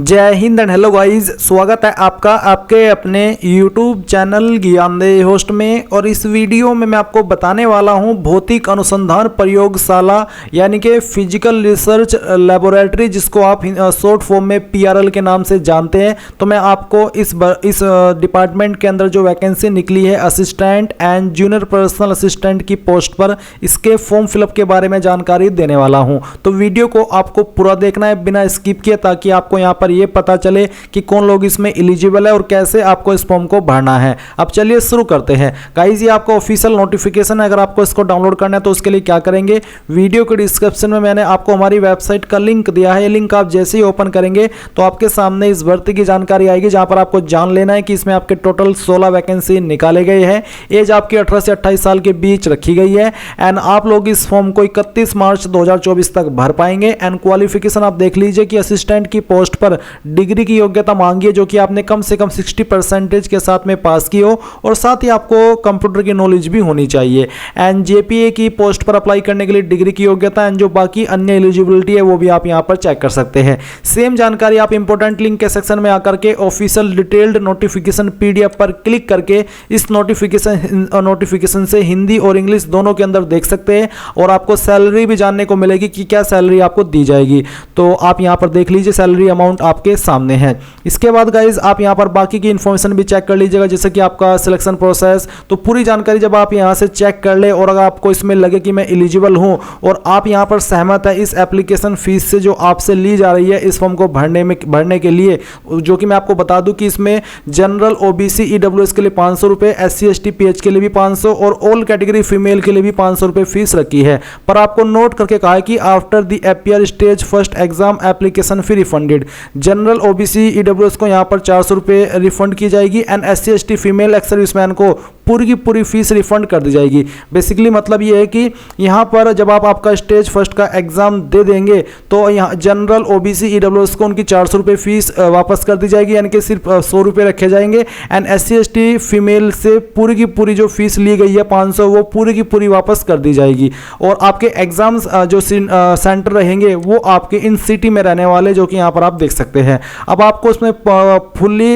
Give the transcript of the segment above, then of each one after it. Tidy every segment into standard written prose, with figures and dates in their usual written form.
जय Hind and hello guys, स्वागत है आपका आपके अपने YouTube चैनल ज्ञानदेह होस्ट में। और इस वीडियो में मैं आपको बताने वाला हूं भौतिक अनुसंधान प्रयोगशाला यानी कि फिजिकल रिसर्च लेबोरेटरी, जिसको आप शॉर्ट फॉर्म में PRL के नाम से जानते हैं। तो मैं आपको इस डिपार्टमेंट के अंदर जो वैकेंसी निकली है assistant and junior personal assistant की पोस्ट पर, इसके फॉर्म फिलअप के बारे में जानकारी देने वाला हूं। तो वीडियो को आपको पूरा देखना है बिना स्किप किए, ताकि आपको यहाँ पर ये पता चले कि कौन लोग इसमें एलिजिबल है और कैसे आपको इस फॉर्म को भरना है। अब चलिए शुरू करते हैं गाइस। ये आपका ऑफिशियल नोटिफिकेशन है। अगर आपको इसको डाउनलोड करना है तो उसके लिए क्या करेंगे, वीडियो के डिस्क्रिप्शन में मैंने आपको हमारी वेबसाइट का लिंक दिया है। ये लिंक आप जैसे ही ओपन करेंगे तो आपके सामने इस भर्ती की जानकारी आएगी, जहां पर आपको जान लेना है कि इसमें आपके टोटल 16 वैकेंसी निकाले गए हैं। एज आपकी 18 से 28 साल के बीच रखी गई है। एंड आप लोग इस फॉर्म को 31 मार्च 2024 तक भर पाएंगे। एंड क्वालिफिकेशन आप देख लीजिए कि असिस्टेंट की पोस्ट पर डिग्री की योग्यता मांगी है, जो कि आपने कम से कम 60% के साथ में पास की हो, और साथ ही आपको कंप्यूटर की नॉलेज भी होनी चाहिए। एंड JPA की पोस्ट पर अप्लाई करने के लिए डिग्री की योग्यता एंड जो बाकी अन्य एलिजिबिलिटी है वो भी आप यहां पर चेक कर सकते हैं। सेम जानकारी आप इंपॉर्टेंट लिंक के सेक्शन में आकर के ऑफिशियल डिटेल्ड नोटिफिकेशन PDF पर क्लिक करके इस नोटिफिकेशन से हिंदी और इंग्लिश दोनों के अंदर देख सकते हैं। और आपको सैलरी भी जानने को मिलेगी कि क्या सैलरी आपको दी जाएगी। तो आप यहां पर देख लीजिए, सैलरी अमाउंट आपके सामने है। इसके बाद गाइज आप यहां पर बाकी की इंफॉर्मेशन भी चेक कर लीजिएगा, जैसे कि आपका सिलेक्शन प्रोसेस। तो पूरी जानकारी जब आप यहां से चेक कर ले और अगर आपको इसमें लगे कि मैं एलिजिबल हूं और आप यहां पर सहमत है इस एप्लीकेशन फीस से जो आपसे ली जा रही है इस फॉर्म को भरने के लिए, जो कि मैं आपको बता दूं कि इसमें जनरल OBC EWS के लिए 500 रुपए, SC ST PH के लिए भी 500 और ऑल कैटेगरी फीमेल के लिए भी 500 रुपए फीस रखी है। पर आपको नोट करके कहा है कि after the appear stage first exam application fee refunded. General OBC EWS को यहाँ पर 400 रुपये रिफंड की जाएगी and SC ST female ex serviceman को पूरी की पूरी फीस रिफंड कर दी जाएगी। बेसिकली मतलब ये है कि यहाँ पर जब आप आपका स्टेज फर्स्ट का एग्जाम दे देंगे तो यहाँ जनरल OBC EWS को उनकी 400 रुपये फीस वापस कर दी जाएगी, यानी कि सिर्फ 100 रुपये रखे जाएंगे। एंड SC ST फीमेल से पूरी की पूरी जो फीस ली गई है 500, वो पूरी की पूरी वापस कर दी जाएगी। और आपके एग्जाम्स जो सेंटर रहेंगे वो आपके इन सिटी में रहने वाले, जो कि यहाँ पर आप देख सकते हैं। अब आपको उसमें फुल्ली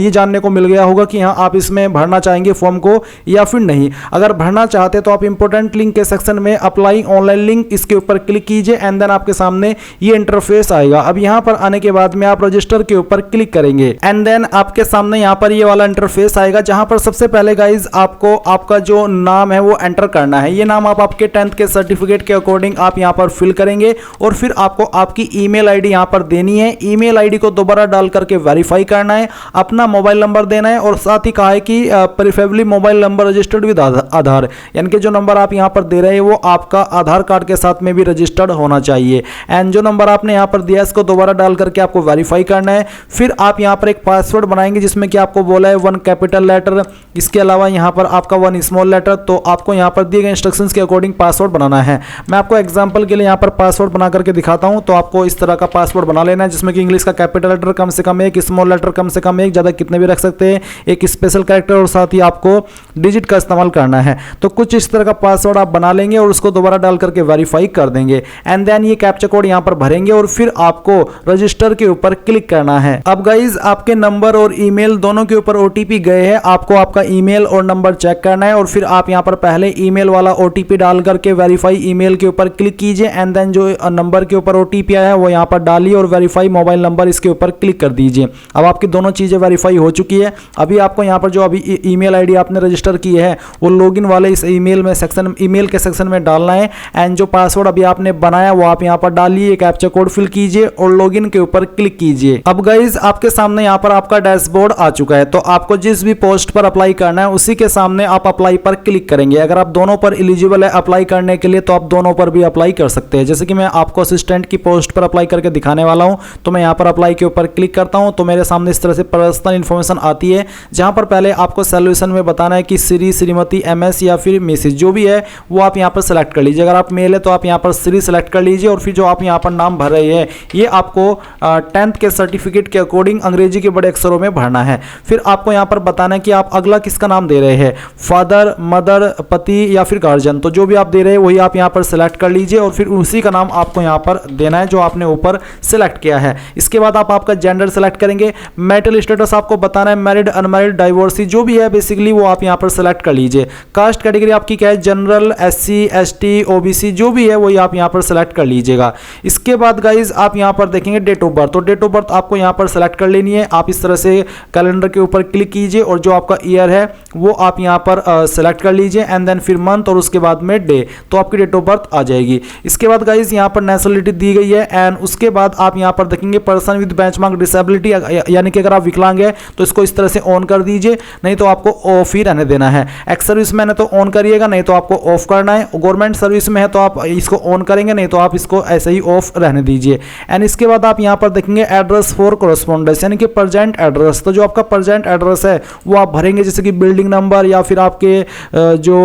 ये जानने को मिल गया होगा कि हाँ आप इसमें भरना चाहेंगे फॉर्म को या फिर नहीं। अगर भरना चाहते तो आप इंपॉर्टेंट लिंक के सेक्शन में अप्लाई ऑनलाइन लिंक, इसके ऊपर क्लिक कीजिए एंड देन आपके सामने ये इंटरफेस आएगा। अब यहाँ पर आने के बाद में आप रजिस्टर के ऊपर क्लिक करेंगे एंड देन आपके सामने यहाँ पर ये वाला इंटरफेस आएगा, जहां पर सबसे पहले गाइज आपको आपका जो नाम है वो एंटर करना है। ये नाम आप आपके 10th के सर्टिफिकेट के अकॉर्डिंग आप यहाँ पर फिल करेंगे और फिर आपको आपकी ईमेल आईडी यहाँ पर देनी है। ईमेल आईडी को दोबारा डाल करके वेरीफाई करना है, अपना मोबाइल नंबर देना है और साथ ही कहा है कि preferably mobile number registered with Aadhaar, यानी कि जो नंबर आप यहाँ पर दे रहे हैं वो आपका आधार कार्ड के साथ में भी रजिस्टर्ड होना चाहिए। एंड जो नंबर आपने यहाँ पर दिया इसको दोबारा डाल करके आपको वेरीफाई करना है। फिर आप यहाँ पर एक पासवर्ड बनाएंगे, जिसमें कि आपको बोला है 1 कैपिटल लेटर, इसके अलावा यहाँ पर आपका 1 स्मॉल लेटर। तो आपको यहाँ पर दिए गए इंस्ट्रक्शंस के अकॉर्डिंग पासवर्ड बनाना है। मैं आपको एग्जांपल के लिए यहाँ पर पासवर्ड बना करके दिखाता हूँ। तो आपको इस तरह का पासवर्ड बना लेना है, जिसमें कि इंग्लिश का कैपिटल लेटर कम से कम 1, स्मॉल लेटर कम से कम 1, ज़्यादा कितने भी रख सकते हैं, एक स्पेशल कैरेक्टर और साथ ही आपको डिजिट का इस्तेमाल करना है। तो कुछ इस तरह का पासवर्ड आप बना लेंगे और उसको दोबारा डाल करके वेरीफाई कर देंगे एंड देन ये कैप्चा कोड यहाँ पर भरेंगे और फिर आपको रजिस्टर के ऊपर क्लिक करना है। अब गाइज आपके नंबर और ईमेल दोनों के ऊपर OTP गए हैं। आपको आपका ईमेल और नंबर चेक करना है और फिर आप यहाँ पर पहले ईमेल वाला OTP डाल करके वेरीफाई ईमेल के ऊपर क्लिक कीजिए एंड देन जो नंबर के ऊपर OTP आया है वो यहाँ पर डालिए और वेरीफाई मोबाइल नंबर इसके ऊपर क्लिक कर दीजिए। अब आपकी दोनों चीज़ें वेरीफाई हो चुकी है। अभी आपको यहाँ पर जो अभी ईमेल आईडी आपने रजिस्टर की है वो लॉगिन वाले इस ईमेल के सेक्शन में डालना है। एंड जो पासवर्ड अभी आपने बनाया वो आप यहाँ पर डालिए, कैप्चा कोड फिल कीजिए और लॉगिन के ऊपर क्लिक कीजिए। अब गाइज आपके सामने यहाँ पर आपका डैशबोर्ड आ चुका है। तो आपको जिस भी पोस्ट पर अप्लाई करना है उसी के सामने आप अप्लाई पर क्लिक करेंगे। अगर आप दोनों पर एलिजिबल है अप्लाई करने के लिए तो आप दोनों पर भी अप्लाई कर सकते हैं। जैसे कि मैं आपको असिस्टेंट की पोस्ट पर अप्लाई करके दिखाने वाला हूं, तो मैं यहाँ पर अप्लाई के ऊपर क्लिक करता हूं तो मेरे सामने इस तरह से पर्सनल इंफॉर्मेशन आती है, जहां पर पहले आपको सॉल्यूशन सेक्शन में बताना है कि श्री, श्रीमती, MS या फिर मिसेज, जो भी है वो आप यहाँ पर सेलेक्ट कर लीजिए। अगर आप मेल है तो आप यहाँ पर श्री सेलेक्ट कर लीजिए और फिर जो आप यहाँ पर नाम भर रहे हैं ये आपको 10th के सर्टिफिकेट के अकॉर्डिंग अंग्रेजी के बड़े अक्षरों में भरना है। फिर आपको यहाँ पर बताना है कि आप अगला किसका नाम दे रहे हैं, फादर, मदर, पति या फिर गार्जियन। तो जो भी आप दे रहे हैं वही आप यहाँ पर सेलेक्ट कर लीजिए और फिर उसी का नाम आपको यहाँ पर देना है जो आपने ऊपर सेलेक्ट किया है। इसके बाद आप आपका जेंडर सेलेक्ट करेंगे। मैरिटल स्टेटस आपको बताना है, मैरिड, अनमैरिड, डाइवोर्सी, जो भी है बेसिकली वो आप यहाँ पर सेलेक्ट कर लीजिए। कास्ट कैटेगरी आपकी क्या है, जनरल, SC, ST, OBC, जो भी है वही आप यहाँ पर सेलेक्ट कर लीजिएगा। इसके बाद गाइज आप यहाँ पर देखेंगे डेट ऑफ बर्थ। तो डेट ऑफ बर्थ आपको यहाँ पर सेलेक्ट कर लेनी है। आप इस तरह से कैलेंडर के ऊपर क्लिक कीजिए और जो आपका ईयर है वो आप यहाँ पर सेलेक्ट कर लीजिए एंड देन फिर मंथ और उसके बाद में डे, तो आपकी डेट ऑफ बर्थ आ जाएगी। इसके बाद गाइज यहाँ पर नेशनलिटी दी गई है एंड उसके बाद आप यहाँ पर देखेंगे पर्सन विद बेंचमार्क डिसेबिलिटी, यानी कि अगर आप विकलांग है तो इसको इस तरह से ऑन कर दीजिए, नहीं तो आपको ऑफ ही रहने देना है। एक्स सर्विस मैन है तो ऑन करिएगा, नहीं तो आपको ऑफ करना है। गवर्नमेंट सर्विस में है तो आप इसको ऑन करेंगे, नहीं तो आप इसको ऐसे ही ऑफ रहने दीजिए। एंड इसके बाद आप यहाँ पर देखेंगे एड्रेस फॉर कॉरेस्पॉन्डेंस, यानी कि प्रेजेंट एड्रेस। तो जो आपका प्रेजेंट एड्रेस है वो आप भरेंगे, जैसे कि बिल्डिंग नंबर या फिर आपके जो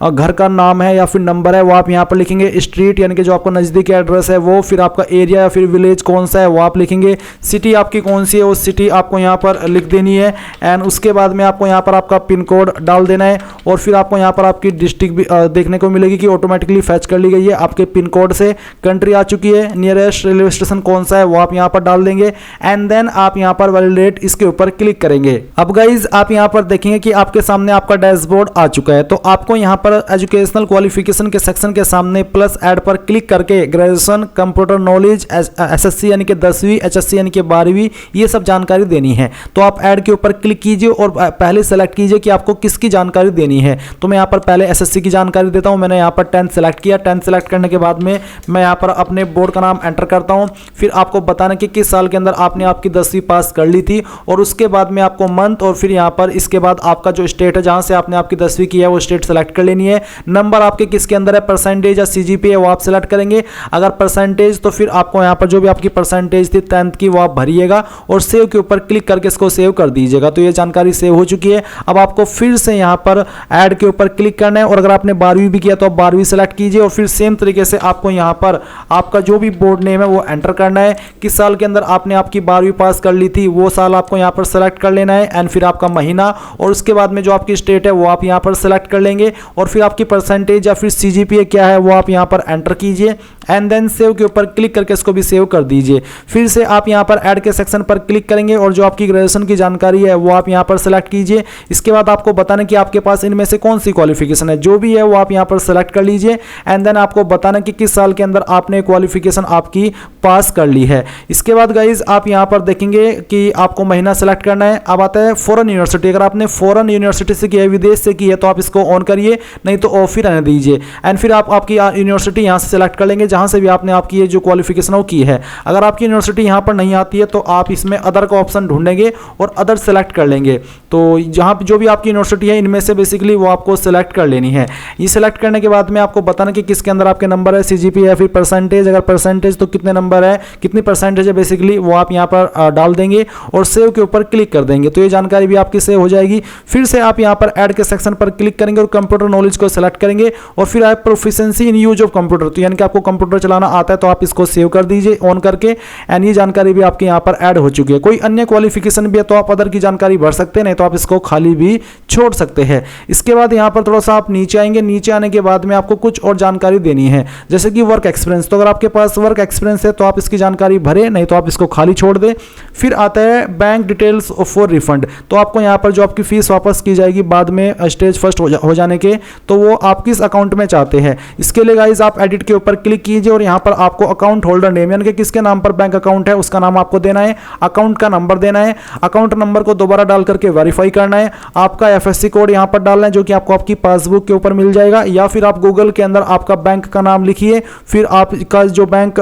घर का नाम है या फिर नंबर है वो आप यहाँ पर लिखेंगे। स्ट्रीट यानी कि जो आपका नज़दीकी एड्रेस है वो, फिर आपका एरिया या फिर विलेज कौन सा है वो आप लिखेंगे। सिटी आपकी कौन सी है वो सिटी आपको यहाँ पर लिख देनी है एंड उसके बाद में आपको यहाँ पर आपका पिन कोड डाल देना है और फिर आपको यहाँ पर आपकी डिस्ट्रिक्ट भी देखने को मिलेगी कि ऑटोमेटिकली फैच कर ली गई है आपके पिन कोड से। कंट्री आ चुकी है, नियरेस्ट रेलवे स्टेशन कौन सा है वो आप यहाँ पर डाल देंगे एंड देन आप यहाँ पर वैलिडेट इसके ऊपर क्लिक करेंगे। अब गाइज आप यहाँ पर देखेंगे कि आपके सामने आपका डैशबोर्ड आ चुका है। तो आपको यहाँ पर एजुकेशनल क्वालिफिकेशन के सेक्शन के सामने प्लस ऐड पर क्लिक करके ग्रेजुएशन, कंप्यूटर नॉलेज, SSC यानी कि 10वीं, HSC यानी कि 12वीं, ये सब जानकारी देनी है। तो आप ऐड के ऊपर क्लिक कीजिए और पहले सेलेक्ट कीजिए कि आपको किसकी जानकारी देनी है। तो मैं यहाँ पर पहले SSC की जानकारी देता हूँ। मैंने यहाँ पर 10th सेलेक्ट किया। 10th सेलेक्ट करने के बाद में मैं यहाँ पर अपने बोर्ड का नाम एंटर करता हूँ। फिर आपको बताना कि किस साल के अंदर आपने आपकी 10वीं पास कर ली थी और उसके बाद में आपको मंथ और फिर यहाँ पर इसके बाद आपका जो स्टेट है जहाँ से आपने आपकी 10वीं की है वो स्टेट सेलेक्ट कर लेनी है। नंबर आपके किसके अंदर है, परसेंटेज या CGPA है वो आप सेलेक्ट करेंगे। अगर परसेंटेज तो फिर आपको यहाँ पर जो भी आपकी परसेंटेज थी 10th की वो आप भरिएगा और सेव के ऊपर क्लिक करके इसको सेव कर दीजिएगा। तो ये जानकारी सेव हो चुकी है। अब आपको फिर से यहाँ पर ऐड के ऊपर क्लिक करना है और अगर आपने 12वीं भी किया तो आप 12वीं सेलेक्ट कीजिए और फिर सेम तरीके से आपको यहाँ पर आपका जो भी बोर्ड नेम है वो एंटर करना है। किस साल के अंदर आपने आपकी 12वीं पास कर ली थी वो साल आपको यहाँ पर सेलेक्ट कर लेना है एंड फिर आपका महीना और उसके बाद में जो आपकी स्टेट है वो आप यहाँ पर सेलेक्ट कर लेंगे और फिर आपकी परसेंटेज या फिर CGPA क्या है वो आप यहाँ पर एंटर कीजिए एंड देन सेव के ऊपर क्लिक करके इसको भी सेव कर दीजिए। फिर से आप यहाँ पर ऐड के सेक्शन पर क्लिक करेंगे और जो आपकी ग्रेजुएशन की जानकारी है वो आप यहाँ पर सेलेक्ट कीजिए। इसके बाद आपको बताना कि आपके पास इनमें से कौन सी क्वालिफिकेशन है, जो भी है वो आप यहाँ पर सेलेक्ट कर लीजिए एंड देन आपको बताना कि किस साल के अंदर आपने क्वालिफिकेशन आपकी पास कर ली है। इसके बाद गाइज आप यहाँ पर देखेंगे कि आपको महीना सेलेक्ट करना है। अब आता है फॉरेन यूनिवर्सिटी। अगर आपने फॉरेन यूनिवर्सिटी से की है, विदेश से की है, तो आप इसको ऑन करिए, नहीं तो ऑफ ही रहने दीजिए एंड फिर आप आपकी यूनिवर्सिटी यहाँ से सेलेक्ट कर लेंगे जहाँ से भी आपने आपकी ये जो क्वालिफिकेशन वो की है। अगर आपकी यूनिवर्सिटी यहाँ पर नहीं आती है तो आप इसमें अदर का ऑप्शन ढूंढेंगे और अदर सेलेक्ट कर लेंगे। तो जहाँ जो भी आपकी यूनिवर्सिटी है इनमें से बेसिकली वो आपको सेलेक्ट कर लेनी है। ये सेलेक्ट करने के बाद में आपको बताना कि किसके अंदर आपके नंबर है, CGPA या फिर परसेंटेज। अगर परसेंटेज तो कितने नंबर है, कितनी परसेंटेज है बेसिकली वो आप यहाँ पर डाल देंगे और सेव के ऊपर क्लिक कर देंगे। तो ये जानकारी भी आपकी सेव हो जाएगी। फिर से आप यहाँ पर ऐड के सेक्शन पर क्लिक करेंगे और कंप्यूटर नॉलेज को सेलेक्ट करेंगे और फिर आप proficiency in use of computer, तो यानी कि आपको कंप्यूटर चलाना आता है तो आप इसको सेव कर दीजिए ऑन करके एंड ये जानकारी भी आपके यहाँ पर ऐड हो चुकी है। कोई अन्य क्वालिफिकेशन भी है तो आप अदर की जानकारी भर सकते हैं, नहीं तो आप इसको खाली भी छोड़ सकते हैं। इसके बाद यहाँ पर थोड़ा सा आप नीचे आएंगे। नीचे आने के बाद में आपको कुछ और जानकारी देनी है, जैसे कि वर्क एक्सपीरियंस। तो अगर आपके पास वर्क एक्सपीरियंस है तो आप इसकी जानकारी भरे, नहीं तो आप इसको खाली छोड़ दें। फिर आता है बैंक डिटेल्स फॉर रिफंड। तो आपको यहाँ पर जो आपकी फीस वापस की जाएगी बाद में स्टेज फर्स्ट हो जाने के, तो वो आप किस अकाउंट में चाहते हैं। इसके लिए गाइज आप एडिट के ऊपर क्लिक कीजिए और यहाँ पर आपको अकाउंट होल्डर नेम, यानी कि किसके नाम पर बैंक अकाउंट है उसका नाम आपको देना है, अकाउंट का नंबर देना है, अकाउंट नंबर को दोबारा डाल करके वेरीफाई करना है, आपका FSC कोड यहाँ पर डालना है जो कि आपको आपकी पासबुक के ऊपर मिल जाएगा, या फिर आप गूगल के अंदर आपका बैंक का नाम लिखिए, फिर आपका जो बैंक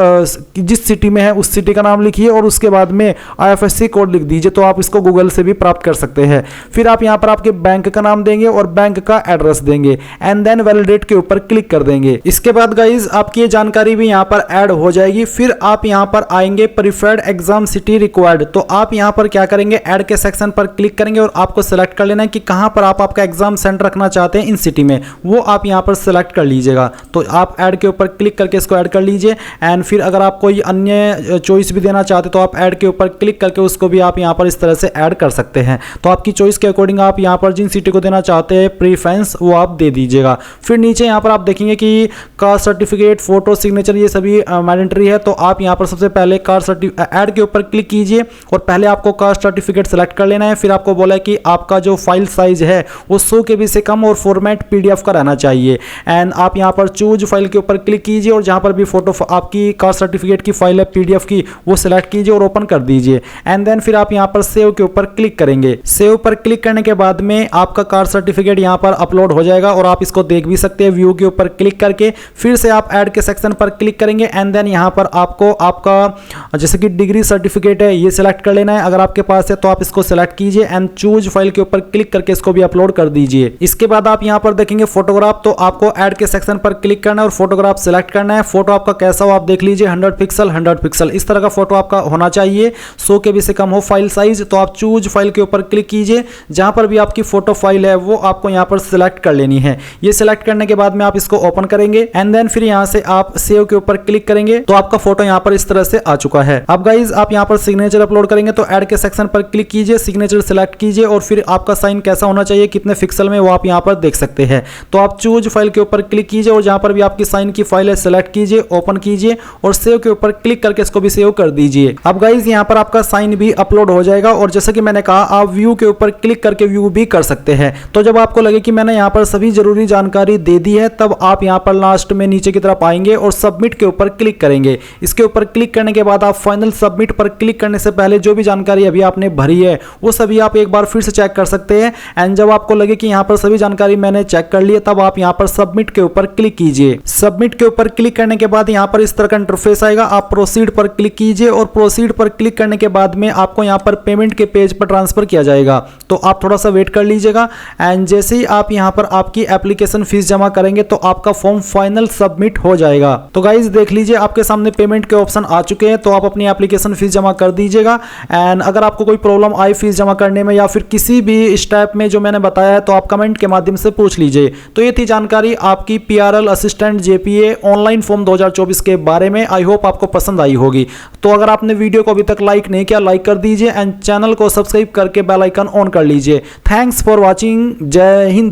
जिस सिटी में है उस सिटी का नाम लिखिए और उसके बाद में IFSC कोड लिख दीजिए। तो आप इसको गूगल से भी प्राप्त कर सकते हैं। फिर आप यहाँ पर आपके बैंक का नाम देंगे और बैंक का एड्रेस देंगे एंड देन वैलिडेट के ऊपर क्लिक कर देंगे। इसके बाद गाइज आपकी ये जानकारी जानकारी भी यहाँ पर ऐड हो जाएगी। फिर आप यहाँ पर आएंगे प्रीफर्ड एग्जाम सिटी रिक्वायर्ड, तो आप यहाँ पर क्या करेंगे, ऐड के सेक्शन पर क्लिक करेंगे और आपको सेलेक्ट कर लेना है कि कहाँ पर आप आपका एग्जाम सेंटर रखना चाहते हैं इन सिटी में, वो आप यहाँ पर सेलेक्ट कर लीजिएगा। तो आप ऐड के ऊपर क्लिक करके इसको ऐड कर लीजिए। एंड फिर अगर आप कोई अन्य चॉइस भी देना चाहते तो आप ऐड के ऊपर क्लिक करके उसको भी आप यहाँ पर इस तरह से ऐड कर सकते हैं। तो आपकी चॉइस के अकॉर्डिंग आप यहाँ पर जिन सिटी को देना चाहते हैं प्रीफरेंस वो आप दे दीजिएगा। फिर नीचे यहाँ पर आप देखेंगे कि कास्ट सर्टिफिकेट, फोटो, सिग्नेचर ये सभी मैंडेटरी है। तो आप यहाँ पर सबसे पहले कास्ट ऐड के ऊपर क्लिक कीजिए और पहले आपको कास्ट सर्टिफिकेट सेलेक्ट कर लेना है। फिर आपको बोला है कि आपका जो फाइल साइज है वो 100 KB से कम और फॉर्मेट PDF का रहना चाहिए। एंड आप यहाँ पर चूज फाइल के ऊपर क्लिक कीजिए और जहाँ पर भी फोटो आपकी कास्ट सर्टिफिकेट की फाइल है PDF की वो सिलेक्ट कीजिए और ओपन कर दीजिए। एंड देन फिर आप यहाँ पर सेव के ऊपर क्लिक करेंगे। सेव पर क्लिक करने के बाद में आपका कास्ट सर्टिफिकेट यहाँ पर अपलोड हो जाएगा और आप इसको देख भी सकते हैं व्यू के ऊपर क्लिक करके। फिर से आप ऐड के सेक्शन पर क्लिक करेंगे एंड देन यहाँ पर आपको आपका जैसे कि डिग्री सर्टिफिकेट है ये सिलेक्ट कर लेना है। अगर आपके पास है तो आप इसको सिलेक्ट कीजिए एंड चूज फाइल के ऊपर क्लिक करके इसको भी अपलोड कर दीजिए। इसके बाद आप यहाँ पर देखेंगे फोटोग्राफ, तो आपको ऐड के सेक्शन पर क्लिक करना है और फोटोग्राफ सिलेक्ट करना है। फोटो आपका कैसा हो आप देख लीजिए, 100 पिक्सल इस तरह का फोटो आपका होना चाहिए, 100 KB से कम हो फाइल साइज। तो आप चूज फाइल के ऊपर क्लिक कीजिए, जहां पर भी आपकी फोटो फाइल है वो आपको यहाँ पर सिलेक्ट कर लेनी है। ये सिलेक्ट करने के बाद में आप इसको ओपन करेंगे एंड देन फिर यहाँ से आप सेव के ऊपर क्लिक करेंगे तो आपका फोटो यहाँ पर इस तरह से आ चुका है। अब गाइज आप यहाँ पर सिग्नेचर अपलोड करेंगे तो ऐड के सेक्शन पर क्लिक कीजिए, सिग्नेचर सिलेक्ट कीजिए और फिर आपका साइन कैसा होना चाहिए, कितने पिक्सल में, वो आप यहाँ पर देख सकते हैं। तो आप चूज फाइल के ऊपर क्लिक कीजिए और जहां पर भी आपकी साइन की फाइल है सिलेक्ट कीजिए, ओपन कीजिए और सेव के ऊपर क्लिक करके इसको भी सेव कर दीजिए। अब गाइज यहाँ पर आपका साइन भी अपलोड हो जाएगा और जैसा कि मैंने कहा आप व्यू के ऊपर क्लिक करके व्यू भी कर सकते हैं। तो जब आपको लगे कि मैंने यहाँ पर सभी जरूरी जानकारी दे दी है तब आप यहाँ पर लास्ट में नीचे की तरफ आएंगे और सबमिट के ऊपर क्लिक करेंगे। इसके ऊपर क्लिक करने के बाद आप फाइनल सबमिट पर क्लिक करने से पहले जो भी जानकारी अभी आपने भरी है वो सभी आप एक बार फिर से चेक कर सकते हैं। एंड जब आपको लगे कि यहाँ पर सभी जानकारी मैंने चेक कर ली है तब आप यहाँ पर सबमिट के ऊपर क्लिक कीजिए। सबमिट के ऊपर क्लिक करने के बाद यहाँ पर इस तरह का इंटरफेस आएगा, आप प्रोसीड पर क्लिक कीजिए और प्रोसीड पर क्लिक करने के बाद में आपको यहाँ पर पेमेंट के पेज पर ट्रांसफर किया जाएगा। तो आप थोड़ा सा वेट कर लीजिएगा एंड जैसे ही आप यहाँ पर आपकी एप्लीकेशन फीस जमा करेंगे तो आपका फॉर्म फाइनल सबमिट हो जाएगा। तो गाइज देख लीजिए आपके सामने पेमेंट के ऑप्शन आ चुके हैं, तो आप अपनी एप्लीकेशन फीस जमा कर दीजिएगा। एंड अगर आपको कोई प्रॉब्लम आई फीस जमा करने में या फिर किसी भी स्टेप में जो मैंने बताया है तो आप कमेंट के माध्यम से पूछ लीजिए। तो ये थी जानकारी आपकी PRL assistant JPA online form 2024 के बारे में। आई होप आपको पसंद आई होगी। तो अगर आपने वीडियो को अभी तक लाइक नहीं किया लाइक कर दीजिए एंड चैनल को सब्सक्राइब करके बेल आइकन ऑन कर लीजिए। Thanks for watching. जय हिंद।